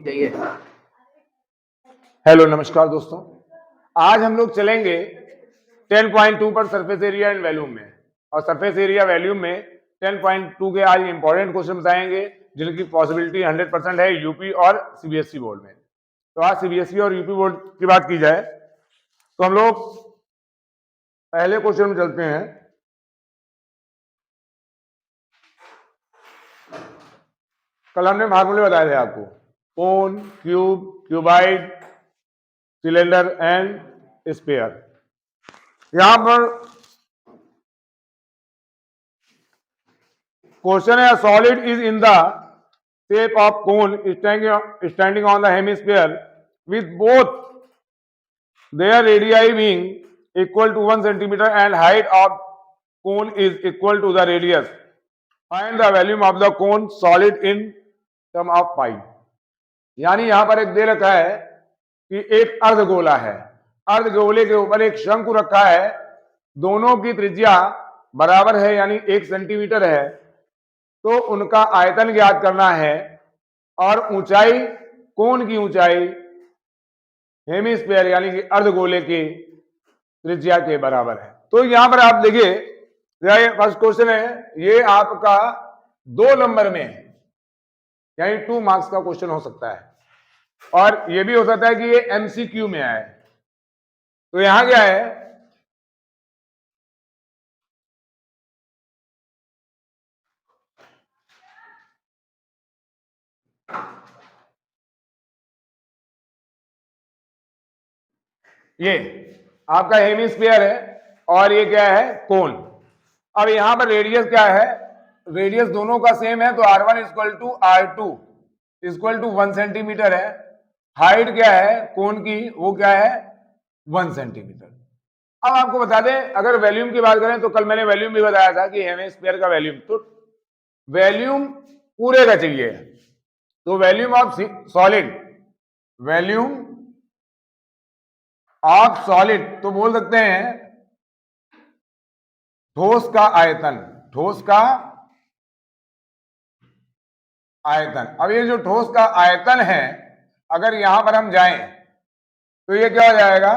चाहिए। हेलो नमस्कार दोस्तों, आज हम लोग चलेंगे 10.2 पर सरफेस एरिया एंड वॉल्यूम में। और सरफेस एरिया वॉल्यूम में 10.2 के आज इंपॉर्टेंट क्वेश्चन बताएंगे जिनकी पॉसिबिलिटी 100% है यूपी और सीबीएसई बोर्ड में। तो आज सीबीएसई और यूपी बोर्ड की बात की जाए तो हम लोग पहले क्वेश्चन में चलते हैं। कल हमने फार्मूले बताए थे आपको, cone, cube, cuboid, cylinder and sphere. यहां पर क्वेश्चन है, solid is in the shape of cone standing on the hemisphere with both their radii being equal to 1 centimeter and height of cone is equal to the radius. Find the volume of the cone solid in term of pi. यानी यहां पर एक दे रखा है कि एक अर्धगोला है, अर्धगोले के ऊपर एक शंकु रखा है, दोनों की त्रिज्या बराबर है यानी 1 सेंटीमीटर है, तो उनका आयतन ज्ञात करना है और ऊंचाई, कोन की ऊंचाई हेमिस्फीयर यानी कि अर्धगोले की त्रिज्या के बराबर है। तो यहां पर आप देखिए, फर्स्ट क्वेश्चन है, ये आपका 2 नंबर में है यानी 2 मार्क्स का क्वेश्चन हो सकता है, और ये भी हो सकता है कि ये एमसीक्यू में आए। तो यहां क्या है, ये आपका हेमिस्फीयर है और ये क्या है, कोन। अब यहां पर रेडियस क्या है, रेडियस दोनों का सेम है, तो R1 equal to R2 equal to 1 centimetre है। हाइट क्या है कोन की, वो क्या है 1 सेंटीमीटर। अब आपको बता दें, अगर वॉल्यूम की बात करें तो कल मैंने वॉल्यूम भी बताया था कि हेमिस्फीयर का वॉल्यूम, तो वॉल्यूम पूरे का चाहिए। तो volume of solid, volume of solid तो बोल सकते हैं ठोस का आयतन, ठोस का आयतन। अब ये जो ठोस का आयतन है, अगर यहां पर हम जाएं तो ये क्या हो जाएगा,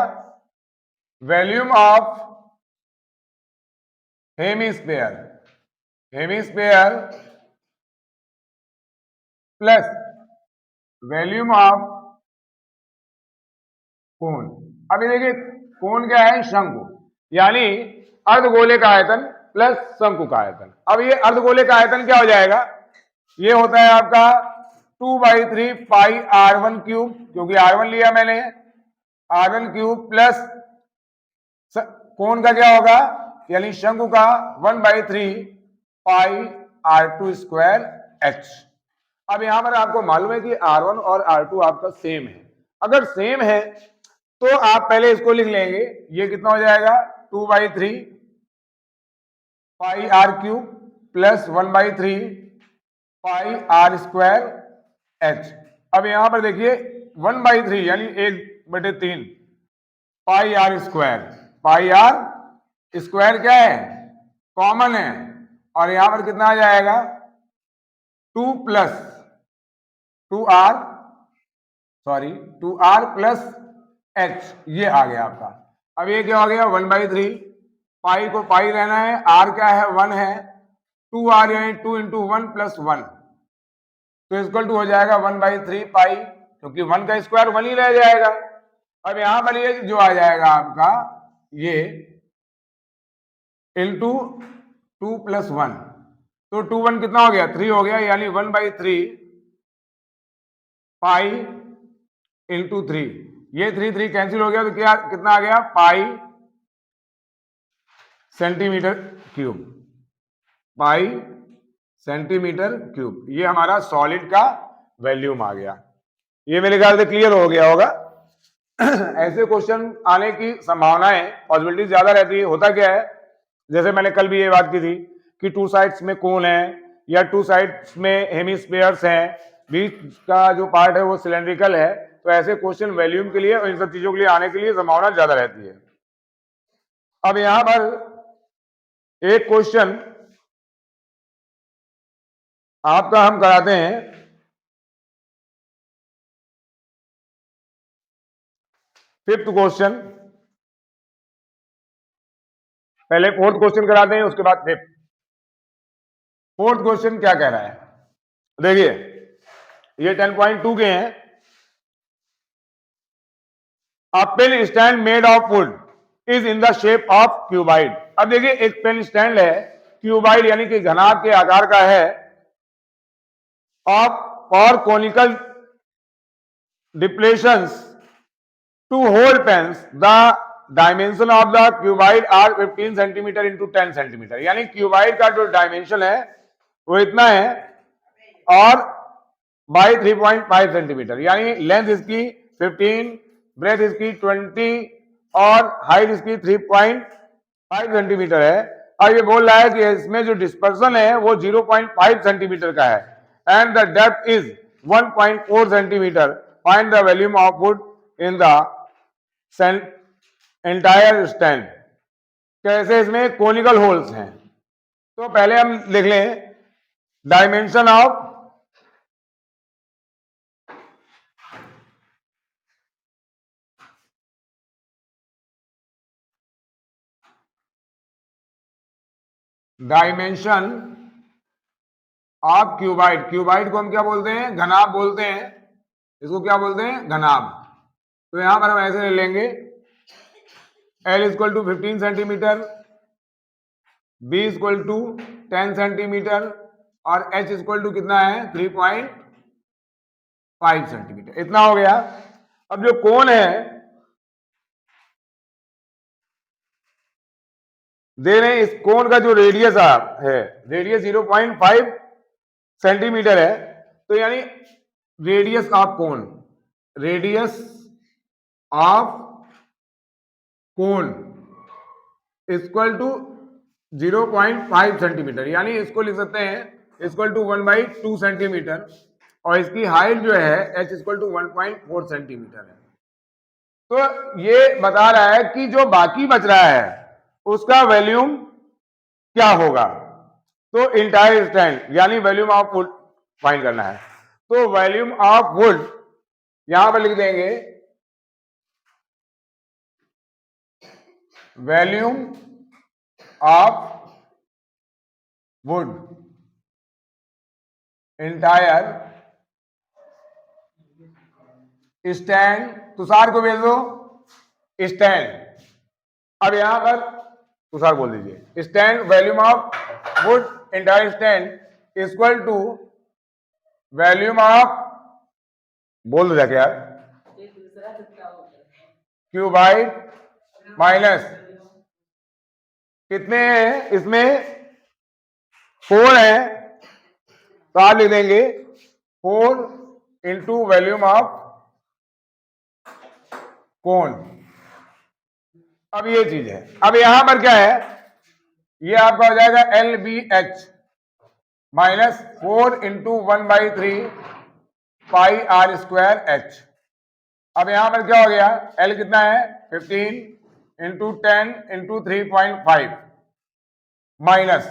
volume of hemisphere, hemisphere plus volume of cone. अभी देखिए कोन क्या है, शंकु, यानी अर्धगोले का आयतन प्लस शंकु का आयतन। अब ये अर्धगोले का आयतन क्या हो जाएगा, ये होता है आपका 2/3 पाई R1 क्यूब, क्योंकि R1 लिया मैंने, R1 क्यूब प्लस कोन का क्या होगा यानी शंकु का 1/3 पाई R2 स्क्वायर H। अब यहां पर आपको मालूम है कि R1 और R2 आपका सेम है। अगर सेम है तो आप पहले इसको लिख लेंगे, ये कितना हो जाएगा 2/3 पाई R क्यूब प्लस 1/3 पाई R स्क्वायर H। अब यहां पर देखिए 1/3 यानी 1/3 पाई R स्क्वायर, पाई R स्क्वायर क्या है, कॉमन है, और यहां पर कितना आ जाएगा 2 plus 2R, sorry 2R plus H, ये आ गया आपका। अब ये क्या हो गया 1/3, पाई को पाई रहना है, R क्या है 1 है, 2R यानी 2 इंटू 1 प्लस 1, तो इक्वल टू हो जाएगा 1/3 पाई, क्योंकि 1 का स्क्वायर 1 ही रह जाएगा। अब यहां पर ये जो आ जाएगा आपका ये इंटू 2 प्लस 1, तो 2 1 कितना हो गया 3 हो गया, यानी 1/3 पाई इंटू 3, ये 3 3 कैंसिल हो गया, तो क्या कितना आ गया पाई सेंटीमीटर क्यूब, पाई सेंटीमीटर क्यूब। ये हमारा सॉलिड का वॉल्यूम आ गया। ये मेरे ख्याल से क्लियर हो गया होगा। ऐसे क्वेश्चन आने की संभावनाएं, पॉसिबिलिटी ज्यादा रहती है। होता क्या है, जैसे मैंने कल भी ये बात की थी कि 2 साइड्स में कोन है या 2 साइड्स में हेमिस्फीयर्स हैं, बीच का जो पार्ट है वो सिलेंड्रिकल है, तो ऐसे क्वेश्चन वॉल्यूम के लिए और इन सब चीजों के लिए आने के लिए संभावना ज्यादा रहती है। अब यहां पर एक क्वेश्चन आपका हम कराते हैं, फिफ्थ क्वेश्चन, पहले फोर्थ क्वेश्चन कराते हैं उसके बाद फिफ्थ। फोर्थ क्वेश्चन क्या कह रहा है, देखिए ये 10.2 के हैं। A pen stand made of wood is in the shape of cuboid। अब देखिए एक पेन स्टैंड है, क्यूबाइड यानी कि घनाभ के आकार का है, ऑफ और conical depressions to hold pens. The dimension of the cuboid are 15 centimetre into 10 centimetre. यानी क्यूबाइड का जो डायमेंशन है वो इतना है और बाई 3.5 सेंटीमीटर, यानी लेंथ इसकी 15, ब्रेथ इसकी 20 और हाइट इसकी 3.5 सेंटीमीटर है। और ये बोल रहा है कि इसमें जो डिस्पर्सन है वो 0.5 सेंटीमीटर का है and the depth is 1.4 centimetre. Find the volume of would in the entire stand. कैसे, इसमें कोनिकल होल्स हैं। तो पहले हम लिख लें dimension of dimension of cuboid. Cuboid को हम क्या बोलते हैं, घनाभ बोलते हैं। इसको क्या बोलते हैं, घनाभ। तो यहां पर हम ऐसे ले लेंगे L equal to 15 centimetre, B equal to 10 centimetre और H इक्वल टू कितना है 3.5 सेंटीमीटर। इतना हो गया। अब जो कोण है दे रहे हैं, इस कोण का जो रेडियस है, रेडियस 0.5 सेंटीमीटर है। तो यानी रेडियस ऑफ कोण, रेडियस ऑफ कोण इक्वल टू 0.5 सेंटीमीटर, यानी इसको लिख सकते हैं इक्वल टू 1/2 सेंटीमीटर और इसकी हाइट जो है h इक्वल टू 1.4 सेंटीमीटर है। तो ये बता रहा है कि जो बाकी बच रहा है उसका वॉल्यूम क्या होगा। तो इंटायर स्टैंड यानी वॉल्यूम ऑफ वुड फाइंड करना है। तो वॉल्यूम ऑफ वुड यहां पर लिख देंगे volume of wood entire stand. Tushar को भेज दो स्टैंड। अब यहां पर तुषार बोल दीजिए stand volume of wood entire stand equal to volume of, बोल दो जाके यार, क्यूबाइड माइनस कितने हैं इसमें 4 है, तो आप लिख देंगे 4 इंटू वॉल्यूम ऑफ कोण। अब ये चीज है। अब यहां पर क्या है, ये आपका हो जाएगा LBH minus 4 into 1/3 pi r square H। अब यहां पर क्या हो गया, L कितना है 15 into 10 into 3.5 minus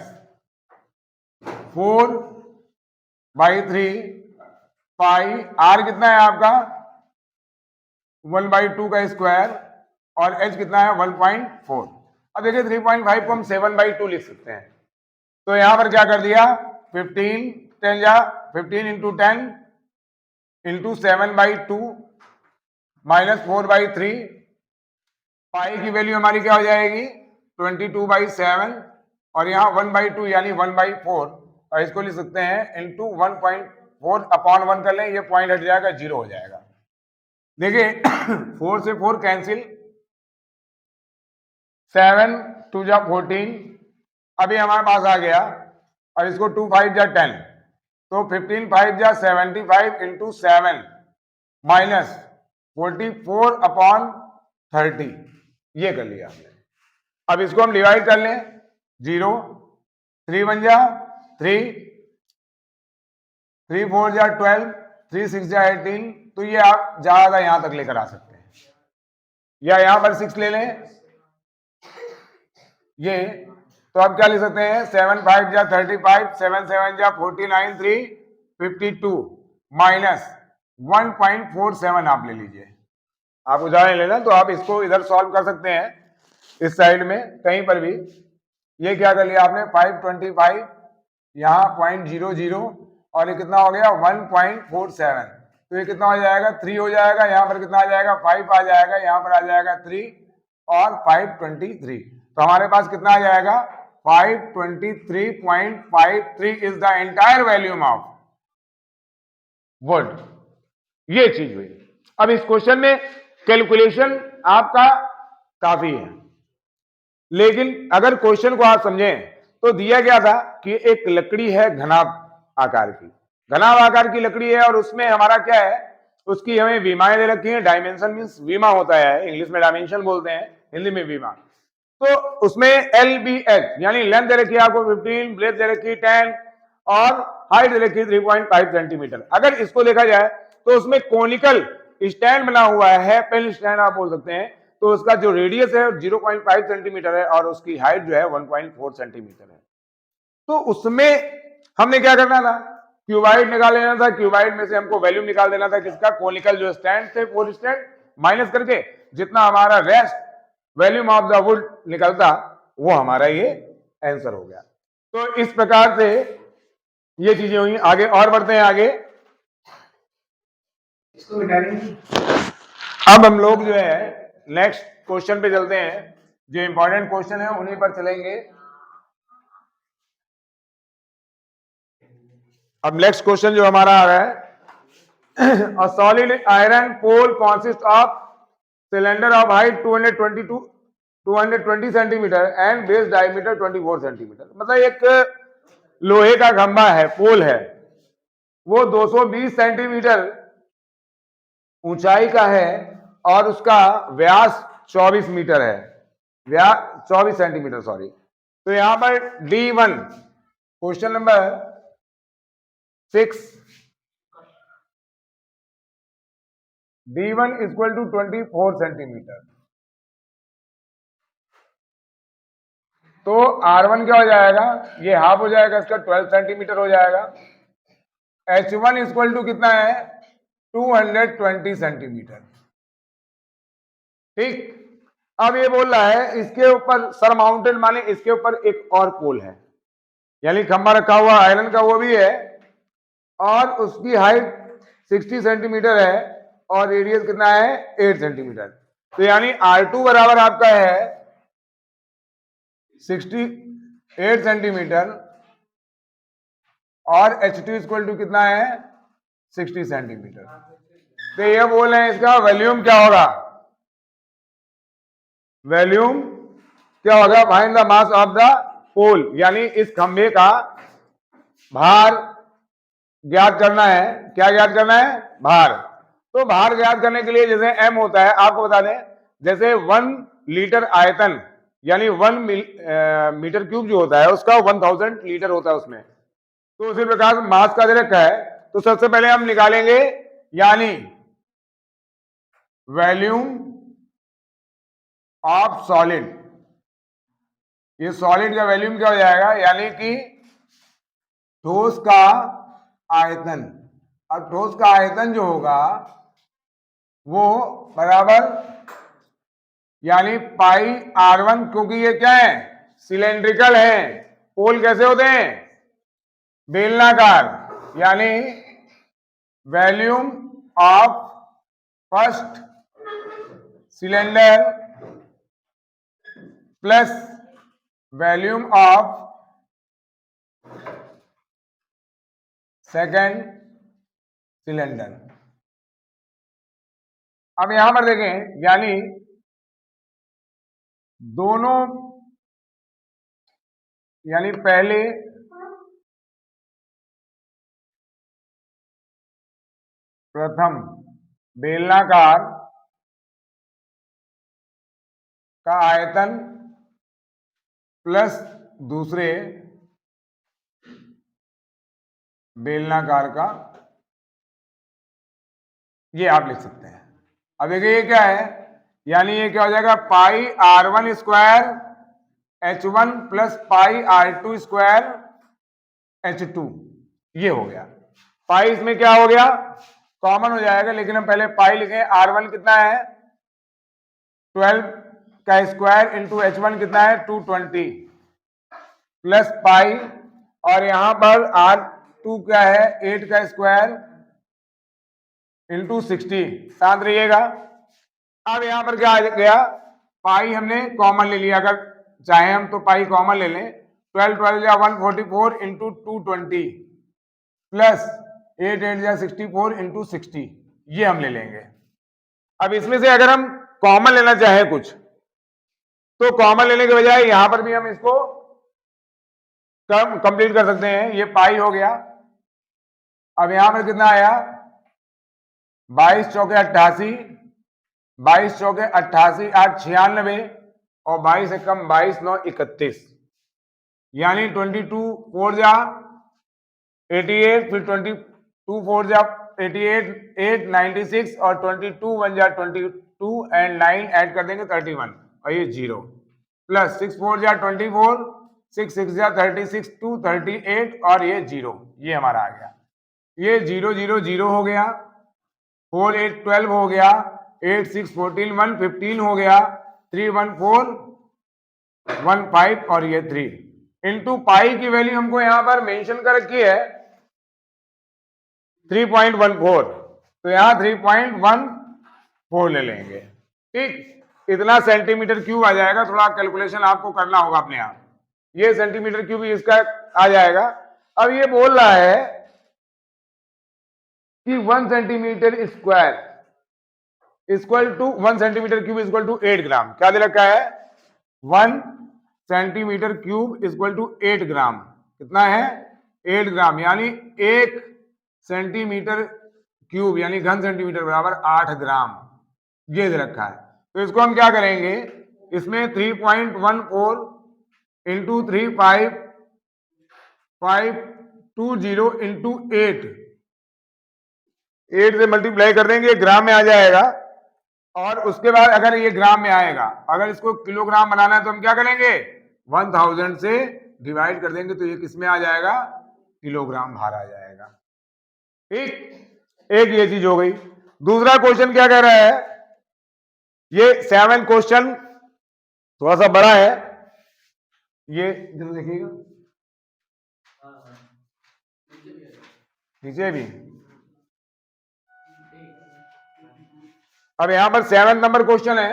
4/3 pi r कितना है आपका 1/2 का स्क्वायर और H कितना है 1.4। अब देखिए 3.5 को हम 7/2 लिख सकते हैं। तो यहां पर क्या कर दिया 15 10 जा 15 इंटू 10 इंटू 7/2 माइनस 4/3 पाई की वैल्यू हमारी क्या हो जाएगी 22/7 और यहाँ 1/2 यानी 1/4 और इसको लिख सकते हैं इंटू 1.4 अपॉन 1 कर लें, ये पॉइंट हट जाएगा 0 हो जाएगा। देखिए 4 से 4 कैंसिल, 7 2 जा 14, अभी हमारे पास आ गया और इसको 2 5 जा 10, तो 15 5 जा 75 इंटू 7 माइनस 44 अपॉन 30, ये कर लिया हमने। अब इसको हम डिवाइड कर लें 0 3 1 जा 3 3 4 जा 12 3 6 जा 18, तो ये आप ज्यादा यहां तक लेकर आ सकते हैं या यहां पर 6 ले लें ये, तो आप क्या लिख सकते हैं 7 5 जा 35 7 7 जा 49 3 52 माइनस 1.47 आप ले लीजिए। आप उदाहरण लेना तो आप इसको इधर सॉल्व कर सकते हैं, इस साइड में कहीं पर भी। ये क्या कर लिया आपने 525, यहाँ 0.00 और ये कितना हो गया 1.47, तो ये कितना हो जाएगा 3 हो जाएगा, यहाँ पर कितना आ जाएगा 5 आ जाएगा, यहाँ पर आ जाएगा 3 और 523, तो हमारे पास कितना आ जाएगा 523.53 is the entire volume of would. ये चीज हुई। अब इस क्वेश्चन में कैलकुलेशन आपका काफी है, लेकिन अगर क्वेश्चन को आप समझें तो दिया गया था कि एक लकड़ी है घनाभ आकार की, घनाभ आकार की लकड़ी है और उसमें हमारा क्या है, उसकी हमें विमाएं दे रखी हैं। डायमेंशन मींस विमा होता है, इंग्लिश में डायमेंशन बोलते हैं, हिंदी में विमा। तो उसमें LBH यानी लेंथ दे रखी है आपको 15, ब्रेथ दे रखी 10 और हाइट दे रखी 3.5 सेंटीमीटर। अगर इसको देखा जाए तो उसमें कोनिकल स्टैंड बना हुआ है, पेन स्टैंड आप बोल सकते हैं, तो उसका जो रेडियस है 0.5 सेंटीमीटर है और उसकी हाइट जो है 1.4 सेंटीमीटर है। तो उसमें हमने क्या करना था, क्यूबाइड निकाल लेना था, क्यूबाइड में से हमको वैल्यूम निकाल देना था किसका, कोनिकल जो स्टैंड थे 4 स्टैंड माइनस करके जितना हमारा rest volume of the wood निकलता वो हमारा ये आंसर हो गया। तो इस प्रकार से ये चीजें हुई। आगे और बढ़ते हैं आगे। इसको अब हम लोग जो है नेक्स्ट क्वेश्चन पे चलते हैं, जो इंपॉर्टेंट क्वेश्चन है उन्हीं पर चलेंगे। अब नेक्स्ट क्वेश्चन जो हमारा आ रहा है, a solid iron pole consist of cylinder of height 220 centimetre and base diameter 24 centimetre. मतलब एक लोहे का खंभा है, पोल है, वो 220 सेंटीमीटर ऊंचाई का है और उसका व्यास 24 मीटर है, व्यास 24 सेंटीमीटर सॉरी। तो यहां पर D1 question number 6, D1 equal to 24 centimetre. तो R1 क्या हो जाएगा, ये हाफ हो जाएगा, इसका 12 सेंटीमीटर हो जाएगा। H1 इक्वल टू कितना है 220 सेंटीमीटर। ठीक, अब ये बोल रहा है इसके ऊपर सरमाउंटेड माने इसके ऊपर एक और पोल है, यानी खंभा रखा हुआ आयरन का वो भी है और उसकी हाइट 60 सेंटीमीटर है और रेडियस कितना है 8 सेंटीमीटर। तो यानी R2 बराबर आपका है 68 सेंटीमीटर और H2 इक्वल टू कितना है 60 सेंटीमीटर। तो ये बोल रहे हैं इसका वॉल्यूम क्या होगा, वॉल्यूम क्या होगा, find the mass of the pole, यानी इस खंभे का भार ज्ञात करना है। क्या ज्ञात करना है, भार। तो भार ज्ञात करने के लिए जैसे m होता है, आपको बता दें जैसे 1 लीटर आयतन यानी 1 मीटर क्यूब जो होता है उसका 1000 लीटर होता है उसमें, तो उसी प्रकार मास का दे रखा है। तो सबसे पहले हम निकालेंगे यानी वॉल्यूम ऑफ सॉलिड, ये सॉलिड का वॉल्यूम क्या हो जाएगा, यानी कि ठोस का आयतन। अब ठोस का आयतन जो होगा वो बराबर यानी पाई R1, क्योंकि ये क्या है सिलेंड्रिकल है, पोल कैसे होते हैं बेलनाकार, यानी volume of first cylinder plus volume of second cylinder. अब यहां पर देखें, यानी दोनों, यानी पहले प्रथम बेलनाकार का आयतन प्लस दूसरे बेलनाकार का, ये आप लिख सकते हैं। अब देखिए ये क्या है, यानी ये क्या हो जाएगा पाई R1 square H1 plus pi R2 square H2, ये हो गया। पाई इसमें क्या हो गया कॉमन हो जाएगा, लेकिन हम पहले पाई लिखें। R1 कितना है 12 का स्क्वायर इंटू h1 कितना है 220 प्लस पाई, और यहां पर R2 क्या है 8 का स्क्वायर इंटू 60, साथ रहिएगा। अब यहां पर क्या आ गया, पाई हमने कॉमन ले लिया, अगर चाहे हम तो पाई कॉमन ले लें। 12 12 या 144 इंटू 220 प्लस 8 8 या 64 इंटू 60, ये हम ले लेंगे। अब इसमें से अगर हम कॉमन लेना चाहें कुछ, तो कॉमन लेने के बजाय यहां पर भी हम इसको कंप्लीट कर सकते हैं। ये पाई हो गया। अब यहां पर कितना आया 22 चौके 88, 22 चौके 88 8 96, और 22 से कम 22 9 31, यानी 22 4 जा 88, फिर 22 4 जा 88 8 96, और 22 1 जा 22 एंड 9 ऐड कर देंगे 31, और ये 0 प्लस 6 4 जा 24, 6 6 जा 36 2 38, और ये 0, ये हमारा आ गया। ये 0 0 0 हो गया, 4 8 12 हो गया, 8 6 14 1 15 हो गया, 3 1 4 1 5, और ये 3 इंटू पाई की वैल्यू हमको यहां पर मेंशन कर रखी है 3.14, तो यहां 3.14 ले लेंगे। ठीक, इतना सेंटीमीटर क्यूब आ जाएगा। थोड़ा कैलकुलेशन आपको करना होगा अपने आप। ये सेंटीमीटर क्यूब इसका आ जाएगा। अब ये बोल रहा है कि 1 centimetre square equal to 1 centimetre cube equal to 8 gram. क्या दे रखा है 1 centimetre cube equal to 8 gram. कितना है 8 ग्राम, यानी 1 सेंटीमीटर क्यूब यानी घन सेंटीमीटर बराबर 8 ग्राम, ये दे रखा है। तो इसको हम क्या करेंगे, इसमें 3.14 इंटू 35520 इंटू 8 से मल्टीप्लाई कर देंगे, ग्राम में आ जाएगा। और उसके बाद अगर ये ग्राम में आएगा, अगर इसको किलोग्राम बनाना है तो हम क्या करेंगे 1000 से डिवाइड कर देंगे, तो ये किस में आ जाएगा किलोग्राम भार आ जाएगा। ठीक, एक ये चीज हो गई। दूसरा क्वेश्चन क्या कह रहा है, ये 7 क्वेश्चन थोड़ा सा बड़ा है, ये जरा देखिएगा नीचे भी। अब यहां पर 7 नंबर क्वेश्चन है,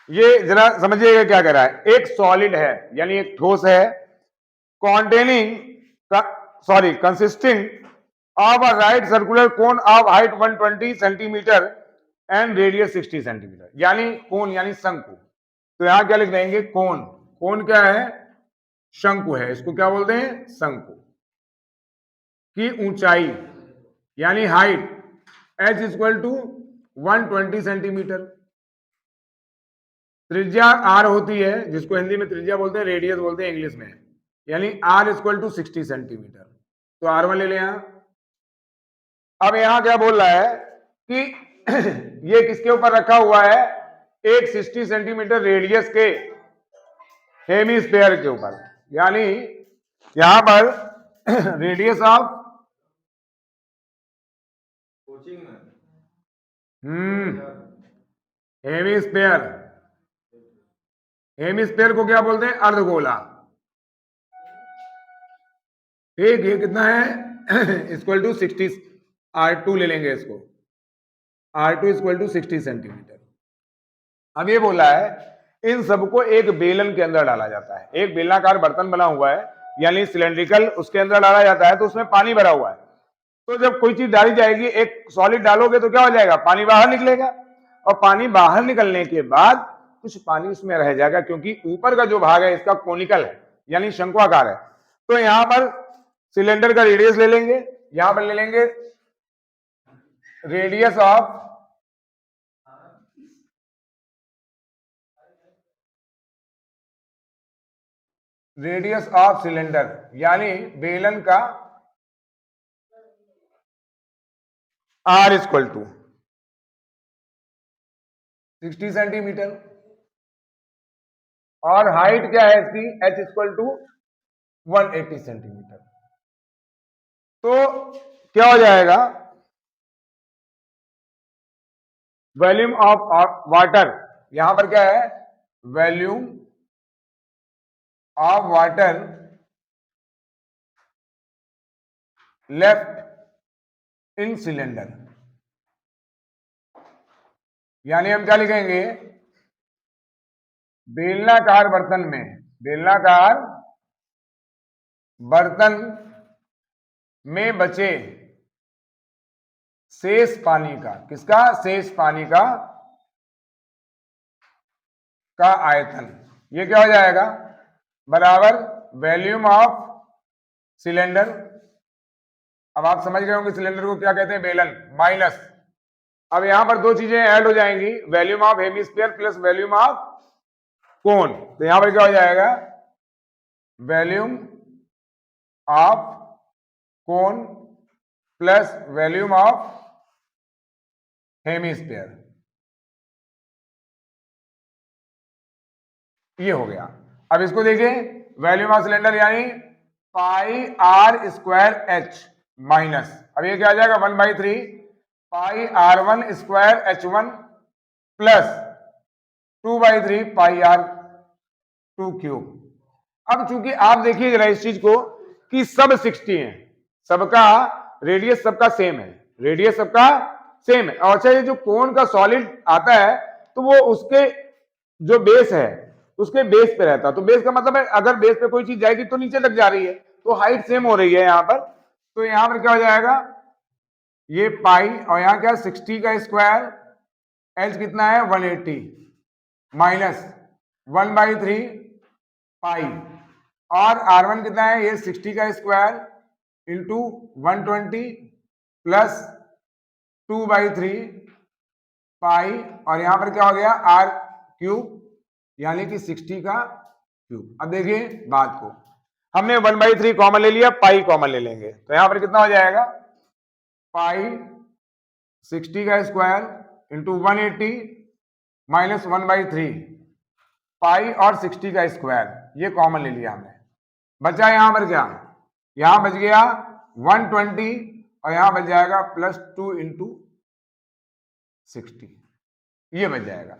ये जरा समझिएगा क्या कह रहा है। एक सॉलिड है यानी एक ठोस है, consisting of a right circular cone of height 120 centimetre and radius 60 centimetre, यानी कोन यानी शंकु। तो यहां क्या लिख देंगे कोन। कोन क्या है शंकु है, इसको क्या बोलते हैं शंकु। की ऊंचाई यानी height h equal to 120 centimetre, त्रिज्या r होती है जिसको हिंदी में त्रिज्या बोलते हैं, रेडियस बोलते हैं इंग्लिश में, यानी r इक्वल टू 60 सेंटीमीटर। तो r1 ले लें यहां। अब यहां क्या बोल रहा है कि ये किसके ऊपर रखा हुआ है, एक 60 सेंटीमीटर रेडियस के हेमीस्फेयर के ऊपर, यानी यहां पर रेडियस ऑफ हेमीस्फेयर, हेमीस्फेयर को क्या बोलते हैं अर्धगोला। ठीक, ये कितना है इक्वल टू 60, R2 ले लेंगे इसको, R2 इक्वल टू 60 सेंटीमीटर। अब ये बोला है इन सबको एक बेलन के अंदर डाला जाता है। एक बेलनाकार बर्तन बना हुआ है यानी सिलेंड्रिकल, उसके अंदर डाला जाता है, तो उसमें पानी भरा हुआ है। तो जब कोई चीज डाली जाएगी, एक सॉलिड डालोगे तो क्या हो जाएगा पानी बाहर निकलेगा, और पानी बाहर निकलने के बाद कुछ पानी उसमें रह जाएगा, क्योंकि ऊपर का जो भाग है इसका कोनिकल है यानी शंक्वाकार है। तो यहां पर सिलेंडर का रेडियस ले लेंगे, यहां पर ले लेंगे रेडियस ऑफ सिलेंडर यानी बेलन का R इक्वल टू 60 सेंटीमीटर, और हाइट क्या है इसकी h इक्वल टू 180 सेंटीमीटर। तो क्या हो जाएगा वॉल्यूम ऑफ वाटर, यहां पर क्या है, volume of water left in cylinder, यानी हम क्या लिखेंगे, बेलनाकार बर्तन में, बेलनाकार बर्तन में बचे शेष पानी का, किसका, शेष पानी का आयतन, ये क्या हो जाएगा, बराबर वॉल्यूम ऑफ सिलेंडर। अब आप समझ गए होंगे सिलेंडर को क्या कहते हैं, बेलन, माइनस, अब यहां पर दो चीजें ऐड हो जाएंगी, volume of hemisphere plus volume of cone, तो यहां पर क्या हो जाएगा, volume of cone plus volume of hemisphere, ये हो गया। अब इसको देखिए, वॉल्यूम ऑफ सिलेंडर यानी पाई आर स्क्वायर एच माइनस, अब ये क्या आ जाएगा, 1/3 पाई R1 स्क्वायर H1 प्लस 2/3 पाई R2 क्यूब। अब चूंकि आप देखिए जरा इस चीज को कि सब 60 है, सबका रेडियस सबका सेम है, रेडियस सबका सेम है, और अच्छा ये जो कोन का सॉलिड आता है तो वो उसके जो बेस है उसके बेस पे रहता है, तो बेस का मतलब है अगर बेस पे कोई चीज जाएगी तो नीचे तक जा रही है, तो हाइट सेम हो रही है यहां पर, तो यहां पर क्या हो जाएगा, ये पाई और यहां क्या 60 का स्क्वायर, एच कितना है 180 माइनस 1/3 पाई, और R1 कितना है, ये 60 का स्क्वायर इंटू 120 प्लस 2/3 पाई, और यहां पर क्या हो गया R क्यूब, यानी कि 60 का क्यूब। अब देखिए बात को, हमने 1/3 कॉमन ले लिया, पाई कॉमन ले लेंगे, तो यहां पर कितना हो जाएगा, पाई 60 का स्क्वायर इंटू 180 माइनस 1/3 पाई और 60 का स्क्वायर, ये कॉमन ले लिया हमने, बचा यहां पर क्या, यहां बच गया 120 और यहां बच जाएगा प्लस 2 इंटू 60, ये बच जाएगा,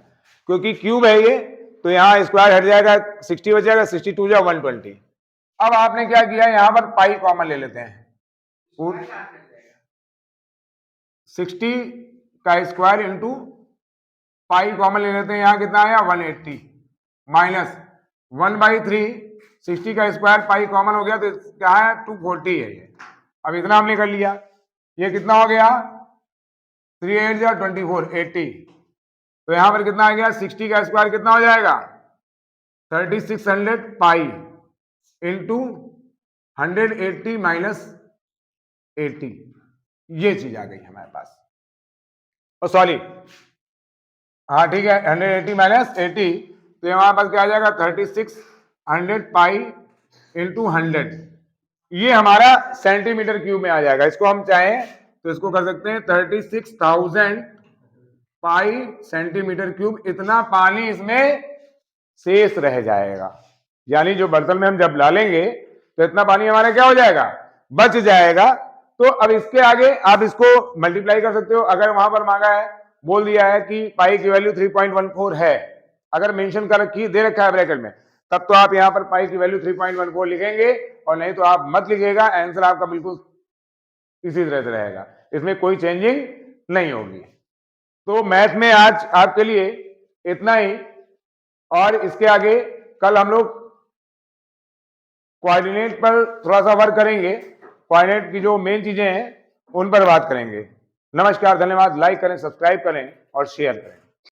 क्योंकि क्यूब है ये तो यहां स्क्वायर हट जाएगा, 60 बच जाएगा, 62 जा 120। अब आपने क्या किया, यहां पर पाई कॉमन ले लेते हैं, 60 का स्क्वायर इंटू पाई कॉमन ले लेते हैं, यहां कितना आया 180 माइनस 1/3 60 का स्क्वायर, पाई कॉमन हो गया तो क्या है 240 है ये, अब इतना हमने कर लिया, ये कितना हो गया 3 8 जा 24 80, तो यहां पर कितना आ गया 60 का स्क्वायर कितना हो जाएगा 3600 पाई इंटू 180 माइनस 80, ये चीज आ गई हमारे पास, और सॉरी हाँ ठीक है 180 माइनस 80, तो हमारे पास क्या आ जाएगा 3600 पाई इंटू 100, ये हमारा सेंटीमीटर क्यूब में आ जाएगा। इसको हम चाहें तो इसको कर सकते हैं 36,000 पाई सेंटीमीटर क्यूब, इतना पानी इसमें शेष रह जाएगा, यानी जो बर्तन में हम जब डालेंगे तो इतना पानी हमारा क्या हो जाएगा, बच जाएगा। तो अब इसके आगे आप इसको मल्टीप्लाई कर सकते हो, अगर वहां पर मांगा है, बोल दिया है कि पाई की वैल्यू 3.14 है, अगर मेंशन कर रखी दे रखा है ब्रैकेट में, तब तो आप यहां पर पाई की वैल्यू 3.14 लिखेंगे, और नहीं तो आप मत लिखिएगा, आंसर आपका बिल्कुल इसी तरह से रहेगा, इसमें कोई चेंजिंग नहीं होगी। तो मैथ में आज आपके लिए इतना ही, और इसके आगे कल हम लोग कोऑर्डिनेट पर थोड़ा सा वर्क करेंगे, कोऑर्डिनेट की जो मेन चीजें हैं उन पर बात करेंगे। नमस्कार, धन्यवाद, लाइक करें, सब्सक्राइब करें और शेयर करें।